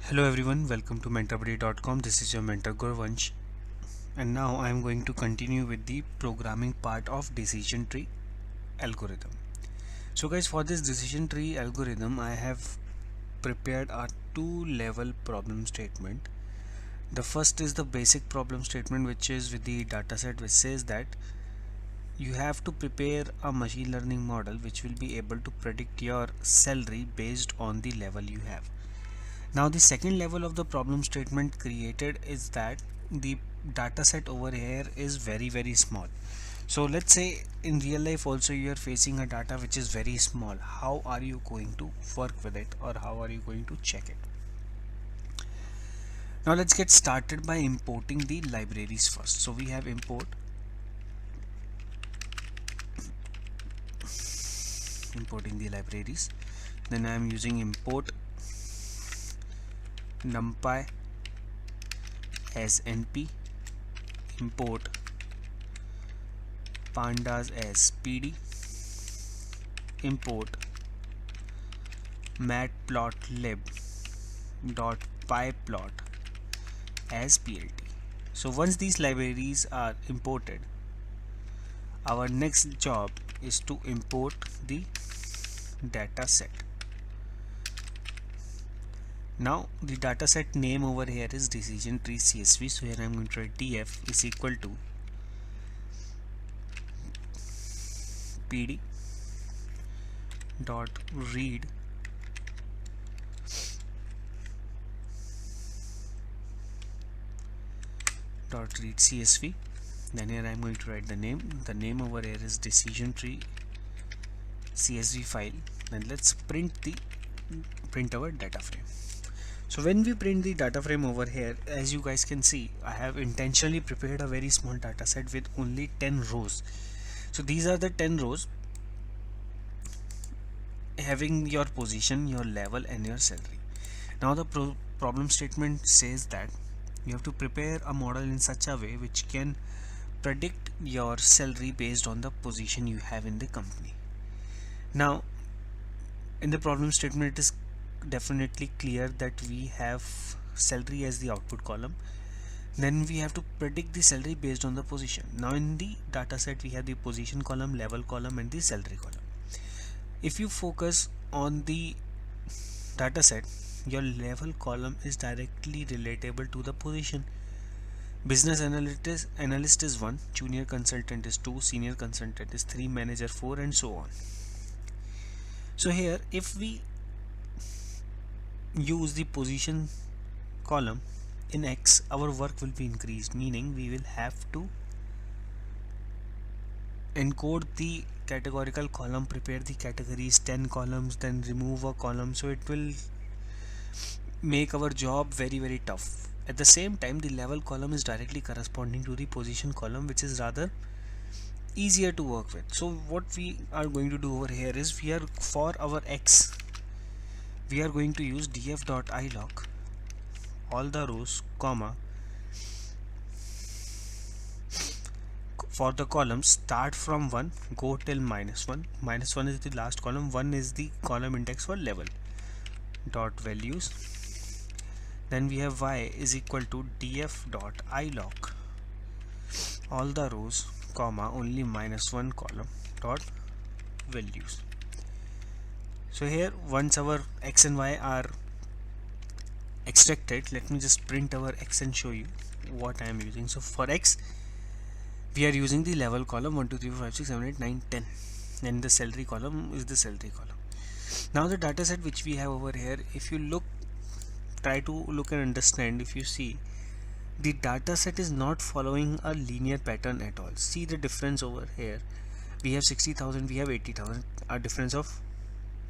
Hello everyone, welcome to mentorbuddy.com. This is your mentor Gurvansh, and now I am going to continue with the programming part of decision tree algorithm. So guys, for this decision tree algorithm I have prepared a two level problem statement. The first is the basic problem statement, which is with the dataset, which says that you have to prepare a machine learning model which will be able to predict your salary based on the level you have. Now the second level of the problem statement created is that the data set over here is very small. So let's say in real life also you are facing a data which is very small. How are you going to work with it, or how are you going to check it? Now let's get started by importing the libraries first. So we have importing the libraries. Then I am using import numpy as np, import pandas as pd, import matplotlib dot pyplot as plt. So once these libraries are imported, our next job is to import the data set. Now the data set name over here is decision tree CSV. So here I'm going to write df is equal to pd dot read CSV. Then here I'm going to write the name over here is decision tree CSV file. Then let's print our data frame. So when we print the data frame over here, as you guys can see, I have intentionally prepared a very small data set with only 10 rows. So these are the 10 rows having your position, your level and your salary. Now the problem statement says that you have to prepare a model in such a way which can predict your salary based on the position you have in the company. Now in the problem statement it is definitely clear that we have salary as the output column. Then we have to predict the salary based on the position. Now in the data set we have the position column, level column and the salary column. If you focus on the data set, your level column is directly relatable to the position. Business analyst is 1, junior consultant is 2, senior consultant is 3, manager 4 and so on. So here if we use the position column in X, our work will be increased, meaning we will have to encode the categorical column, prepare the categories, 10 columns, then remove a column. So it will make our job very tough. At the same time, the level column is directly corresponding to the position column, which is rather easier to work with. So what we are going to do over here is for our X we are going to use df.iloc all the rows, comma, for the columns start from 1 go till -1. -1 is the last column, 1 is the column index for level dot values. Then we have y is equal to df.iloc all the rows, comma, only -1 column dot values. So here once our x and y are extracted, let me just print our x and show you what I am using. So for x we are using the level column 1 2 3 4 5 6 7 8 9 10, and the salary column is the salary column. Now the data set which we have over here, if you try to look and understand, if you see, the data set is not following a linear pattern at all. See the difference over here, we have 60,000, we have 80,000, a difference of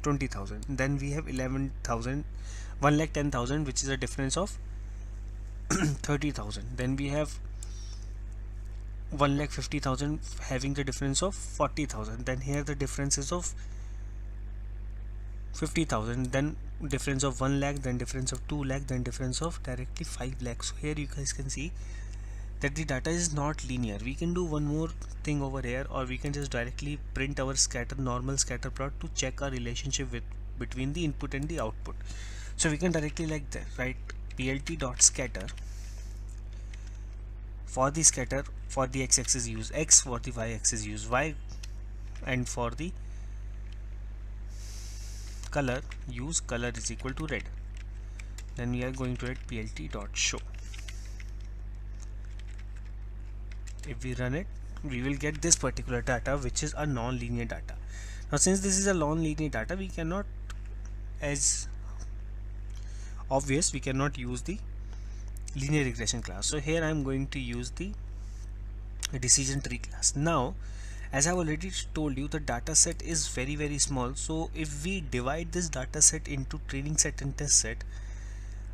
20,000. Then we have 11,000, 1,10,000, which is a difference of 30,000. Then we have 1,50,000 having the difference of 40,000. Then here the difference is of 50,000, then difference of 1 lakh, then difference of 2 lakh, then difference of directly 5 lakhs. So here you guys can see that the data is not linear. We can do one more thing over here, or we can just directly print our normal scatter plot to check a relationship between the input and the output. So we can directly like that write plt dot scatter. For the scatter, for the x-axis use x, for the y-axis use y, and for the color use color is equal to red. Then we are going to write plt dot show. If we run it, we will get this particular data, which is a non-linear data. Now since this is a non-linear data, we cannot, as obvious, we cannot use the linear regression class. So here I am going to use the decision tree class. Now as I've already told you, the data set is very small. So if we divide this data set into training set and test set,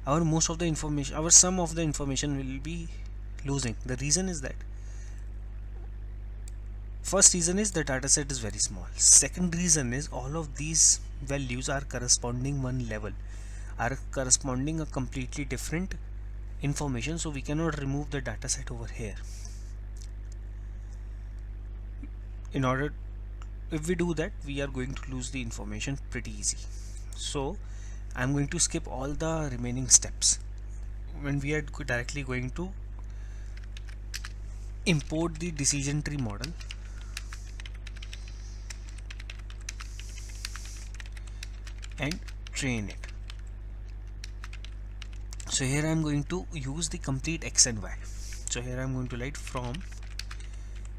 our most of the information, our sum of the information will be losing. The reason is that first reason is the data set is very small. Second reason is all of these values are corresponding one level, are corresponding a completely different information, so we cannot remove the data set over here. In order, if we do that, we are going to lose the information pretty easy. So I'm going to skip all the remaining steps. When we are directly going to import the decision tree model and train it. So here I am going to use the complete x and y. So here I am going to write from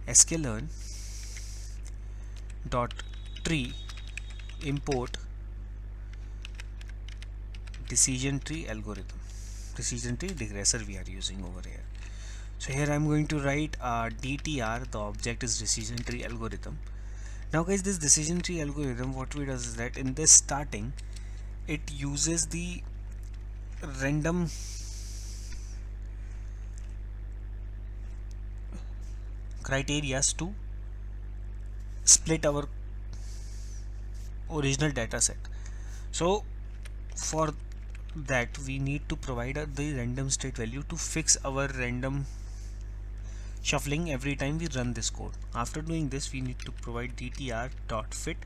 sklearn dot tree import decision tree algorithm, decision tree regressor we are using over here. So here I am going to write DTR, the object is decision tree algorithm. Now guys, this decision tree algorithm, what it does is that in this starting, it uses the random criterias to split our original data set. So for that we need to provide the random state value to fix our random shuffling every time we run this code. After doing this, we need to provide DTR.fit,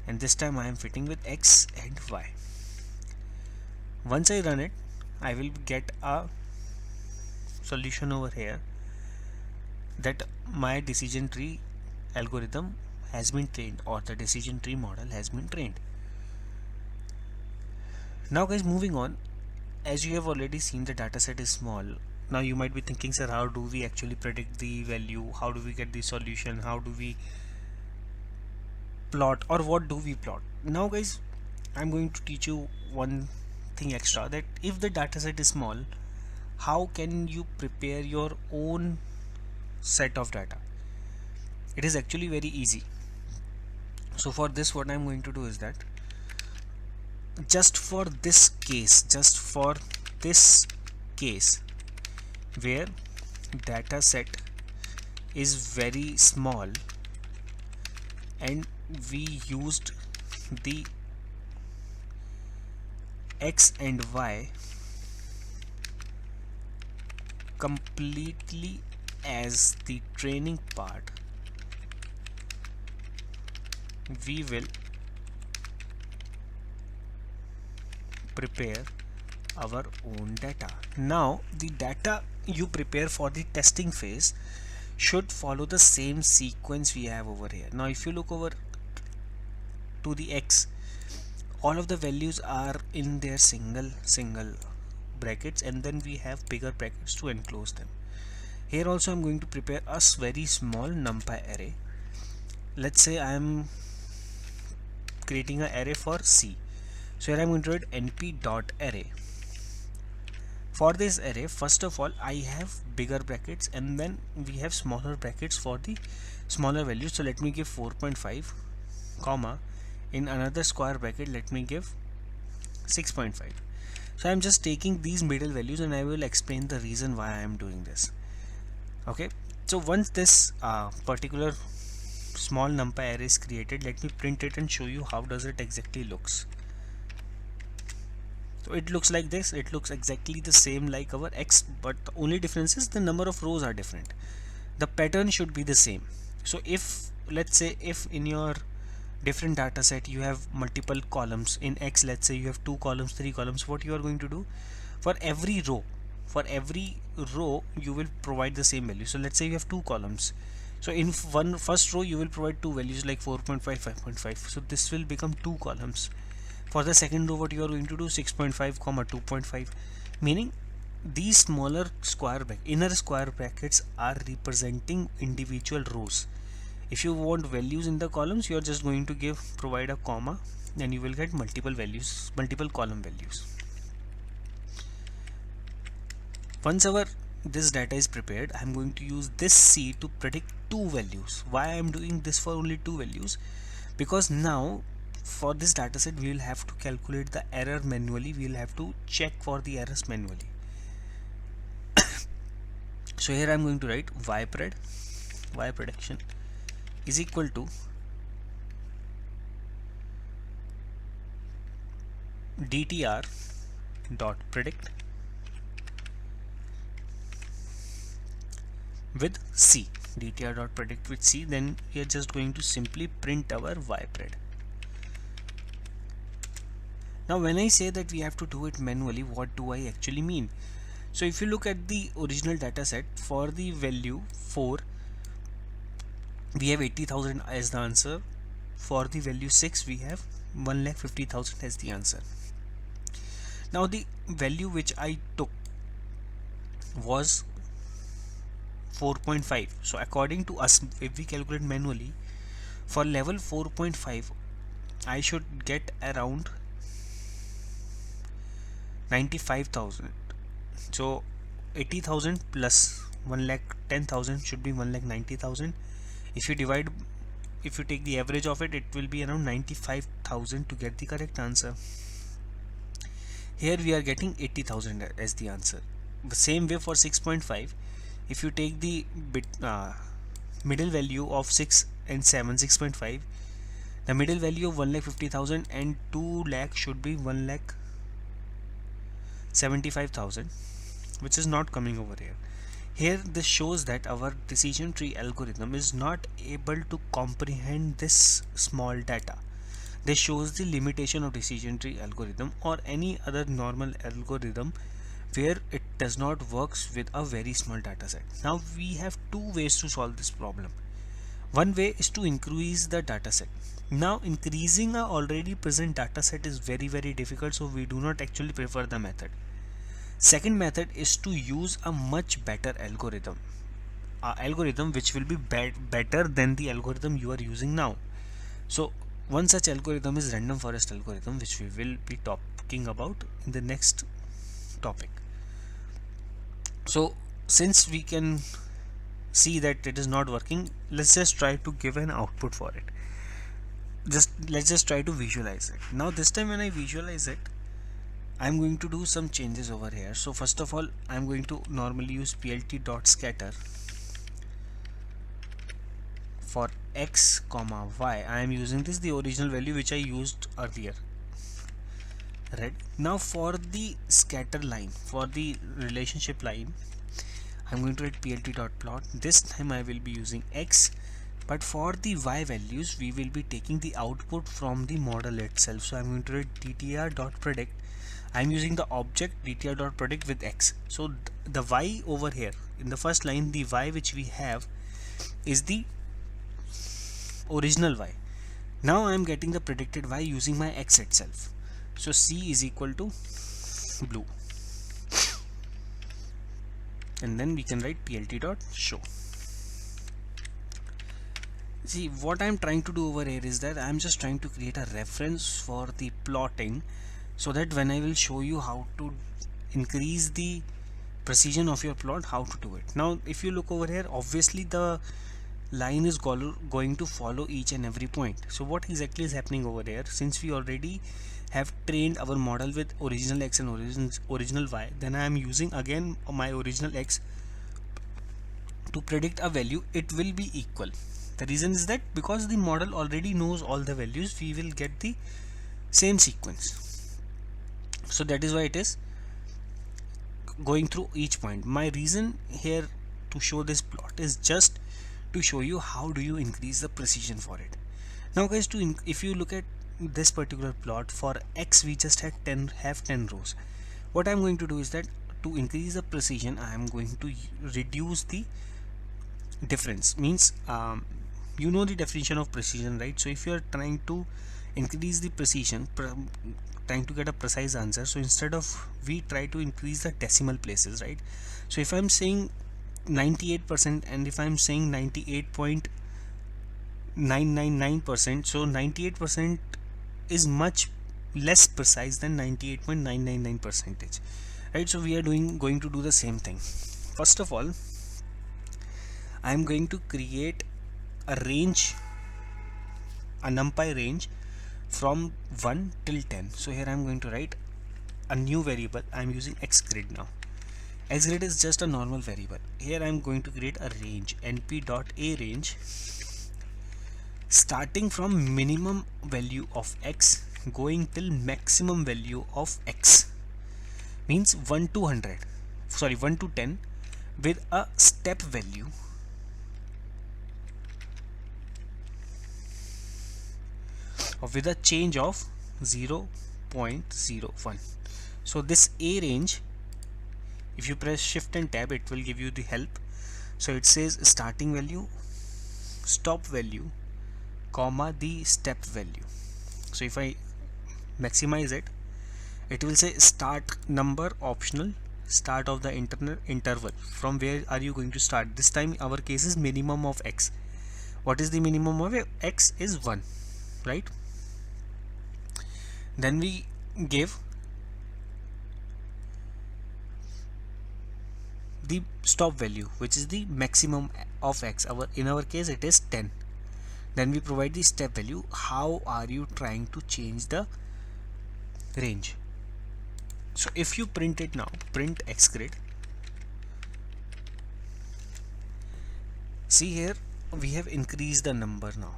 and this time I am fitting with x and y. Once I run it, I will get a solution over here that my decision tree algorithm has been trained, or the decision tree model has been trained. Now guys, moving on, as you have already seen, the dataset is small. Now you might be thinking, sir, how do we actually predict the value? How do we get the solution? How do we plot, or what do we plot? Now guys, I'm going to teach you one thing extra, that if the dataset is small, how can you prepare your own set of data? It is actually very easy. So for this, what I'm going to do is that just for this case where data set is very small and we used the x and y completely as the training part, we will prepare our own data. Now the data you prepare for the testing phase should follow the same sequence we have over here. Now if you look over to the x, all of the values are in their single brackets, and then we have bigger brackets to enclose them. Here also I'm going to prepare a very small numpy array. Let's say I am creating an array for C. So here I'm going to write np.array. For this array, first of all, I have bigger brackets and then we have smaller brackets for the smaller values. So let me give 4.5 comma, in another square bracket let me give 6.5. So I'm just taking these middle values and I will explain the reason why I am doing this. Okay, so once this particular small numpy array is created, let me print it and show you how does it exactly looks. So it looks like this. It looks exactly the same like our x, but the only difference is the number of rows are different. The pattern should be the same. So if, let's say, if in your different data set, you have multiple columns in X. Let's say you have 2 columns, 3 columns. What you are going to do, for every row you will provide the same value. So let's say you have 2 columns, so in first row you will provide 2 values like 4.5, 5.5. so this will become 2 columns. For the second row, what you are going to do, 6.5 comma 2.5, meaning these smaller inner square brackets are representing individual rows. If you want values in the columns, you are just going to provide a comma, then you will get multiple column values. Once this data is prepared, I am going to use this C to predict 2 values. Why I am doing this for only 2 values? Because now for this dataset we will have to calculate the error manually. We will have to check for the errors manually. So here I am going to write y prediction is equal to DTR dot predict with C. DTR dot predict with C. Then we are just going to simply print our y pred. Now when I say that we have to do it manually, what do I actually mean? So if you look at the original data set, for the value 4 we have 80,000 as the answer. For the value 6 we have 1,50,000 as the answer. Now the value which I took was 4.5. so according to us, if we calculate manually, for level 4.5 I should get around 95,000. so 80,000 plus 1,10,000 should be 1,90,000. If you take the average of it, it will be around 95,000 to get the correct answer. Here we are getting 80,000 as the answer. The same way for 6.5, if you take the middle value of 6 and 7, 6.5, the middle value of 1,50,000 and 2 lakh should be 1,75,000, which is not coming over here. Here this shows that our decision tree algorithm is not able to comprehend this small data. This shows the limitation of decision tree algorithm or any other normal algorithm where it does not works with a very small data set. Now we have 2 ways to solve this problem. One way is to increase the data set. Now increasing a already present data set is very difficult, so we do not actually prefer the method. Second method is to use a much better algorithm, which will be better than the algorithm you are using now. So one such algorithm is random forest algorithm, which we will be talking about in the next topic. So since we can see that it is not working, let's just try to give an output for it. Let's just try to visualize it. Now this time when I visualize it, I'm going to do some changes over here. So first of all, I'm going to normally use plt.scatter for x comma y. I am using the original value which I used earlier, right? Now for the scatter line, for the relationship line, I'm going to write plt.plot. This time I will be using x, but for the y values we will be taking the output from the model itself. So I'm going to write dtr.predict. I'm using the object dtr.predict with x. So the y over here in the first line, the y which we have is the original y. Now I am getting the predicted y using my x itself. So c is equal to blue, and then we can write plt.show. See, what I'm trying to do over here is that I'm just trying to create a reference for the plotting, so that when I will show you how to increase the precision of your plot, how to do it. Now if you look over here, obviously the line is going to follow each and every point. So what exactly is happening over here? Since we already have trained our model with original x and original y, then I am using again my original x to predict a value. It will be equal. The reason is that because the model already knows all the values, we will get the same sequence. So that is why it is going through each point. My reason here to show this plot is just to show you how do you increase the precision for it. Now guys, if you look at this particular plot, for x we just had 10 rows. What I'm going to do is that to increase the precision I am going to reduce the difference. Means you know the definition of precision, right? So if you are trying to increase the precision, trying to get a precise answer, so instead of, we try to increase the decimal places, right? So if I'm saying 98% and if I'm saying 98.999%, so 98% is much less precise than 98.999 percentage, right? So we are going to do the same thing. First of all, I am going to create a range, a numpy range from 1 till 10. So here I am going to write a new variable. I am using xgrid now. Xgrid is just a normal variable. Here I am going to create a range, np.a range, starting from minimum value of x going till maximum value of x, means 1 to 100, sorry 1 to 10, with a step value with a change of 0.01. so this a range, if you press shift and tab, it will give you the help. So it says starting value, stop value, comma the step value. So if I maximize it, it will say start number optional, start of the interval, from where are you going to start. This time our case is minimum of x. What is the minimum of x? Is 1, right? Then we give the stop value, which is the maximum of x. In our case it is 10. Then we provide the step value. How are you trying to change the range? So if you print it now, print xgrid, see here we have increased the number now,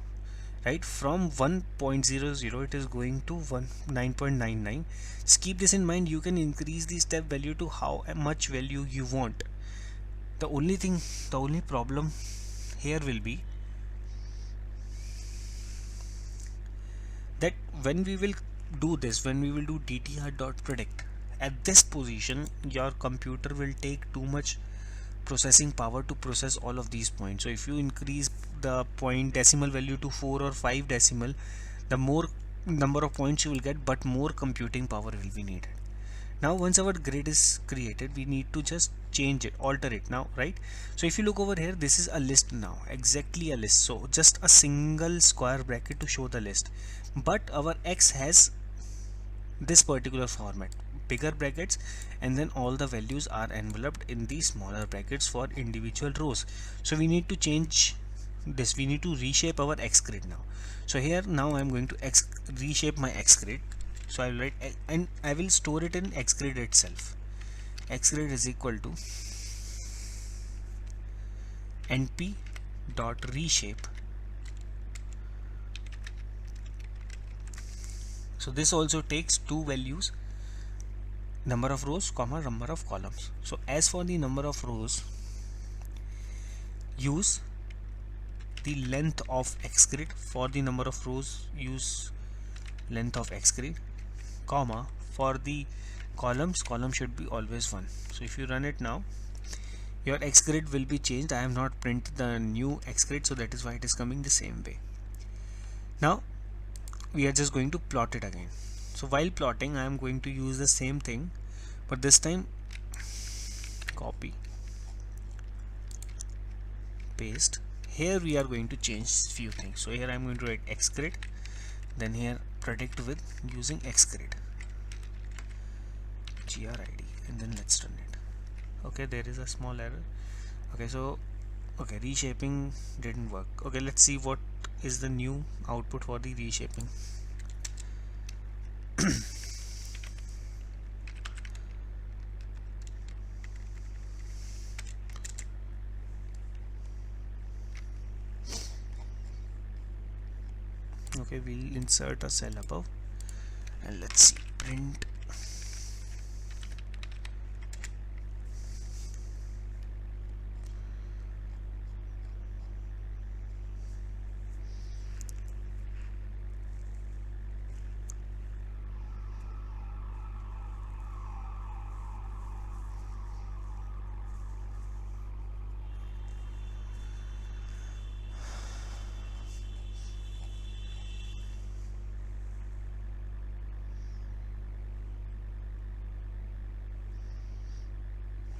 right? From 1.00 it is going to 9.99. Just keep this in mind, you can increase the step value to how much value you want. The only problem here will be that when we will do this, when we will do dtr.predict, at this position your computer will take too much processing power to process all of these points. So if you increase the point decimal value to 4 or 5 decimal, the more number of points you will get, but more computing power will be needed. Now once our grid is created, we need to just change it, alter it now, right? So if you look over here, this is a list now, exactly a list. So just a single square bracket to show the list, but our x has this particular format, bigger brackets, and then all the values are enveloped in the smaller brackets for individual rows. So we need to change this, we need to reshape our x grid now. So here now I'm going to reshape my x grid. So I will write, and I will store it in xgrid itself. Xgrid is equal to np dot reshape. So this also takes two values, number of rows comma number of columns. So as for the number of rows, use the length of xgrid. For the number of rows, use length of xgrid, comma for the columns, column should be always 1. So if you run it now, your xgrid will be changed. I have not printed the new xgrid, so that is why it is coming the same way. Now we are just going to plot it again. So while plotting, I am going to use the same thing, but this time copy, paste. Here we are going to change few things. So here I am going to write xgrid, then here predict with using xgrid grid, and then let's run it. Okay, there is a small error. Okay, so okay, reshaping didn't work. Okay, let's see what is the new output for the reshaping. Okay, we'll insert a cell above, and let's see, print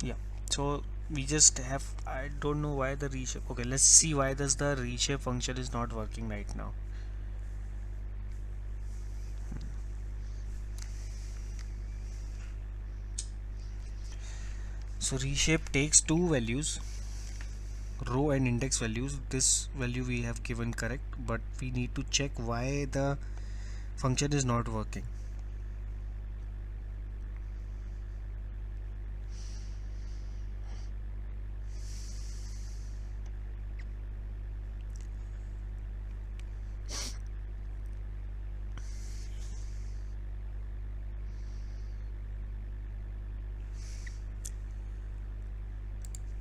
Yeah, so we just have, I don't know why the reshape. Okay, let's see why does the reshape function is not working right now. So reshape takes two values, row and index values. This value we have given correct, but we need to check why the function is not working.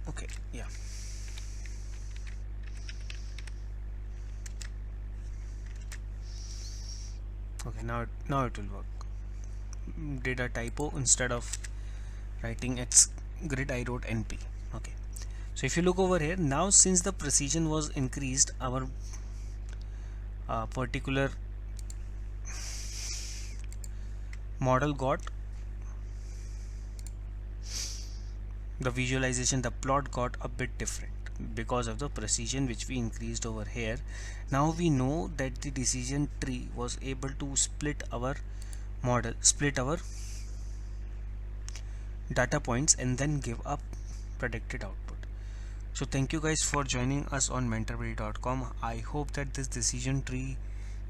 Okay, yeah. Okay, now it will work. Did a typo, instead of writing x grid I wrote np. Okay, so if you look over here now, since the precision was increased, our particular model got, the visualization, the plot got a bit different because of the precision which we increased over here. Now we know that the decision tree was able to split our data points and then give up predicted output. So thank you guys for joining us on mentorbuddy.com. I hope that this decision tree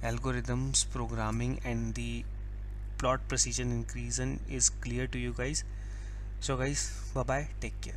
algorithms programming and the plot precision increase is clear to you guys. So guys, bye bye, take care.